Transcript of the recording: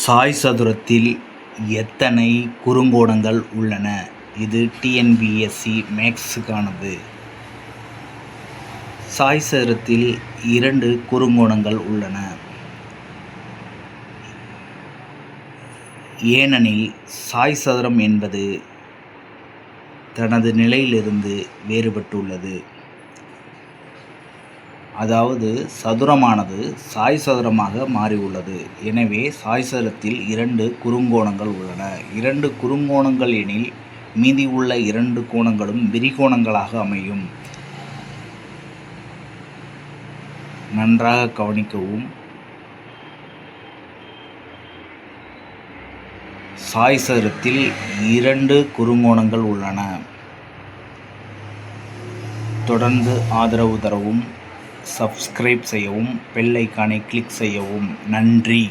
சாய் சதுரத்தில் எத்தனை குறுங்கோணங்கள் உள்ளன? இது டிஎன்பிஎஸ்சி மேக்ஸுக்கானது. சாய் சதுரத்தில் 2 குறுங்கோணங்கள் உள்ளன. ஏனெனில் சாய் சதுரம் என்பது தனது நிலையிலிருந்து வேறுபட்டுள்ளது. அதாவது சதுரமானது சாய் சதுரமாக மாறியுள்ளது. எனவே சாய் சதுரத்தில் 2 குறுங்கோணங்கள் உள்ளன. 2 குறுங்கோணங்கள் எனில் மீதி உள்ள 2 கோணங்களும் விரிகோணங்களாக அமையும். நன்றாக கவனிக்கவும். சாய் சதுரத்தில் 2 குறுங்கோணங்கள் உள்ளன. தொடர்ந்து ஆதரவு தரவும், சப்ஸ்கிரைப் செய்யவும், பெல் ஐக்கானை கிளிக் செய்யவும். நன்றி.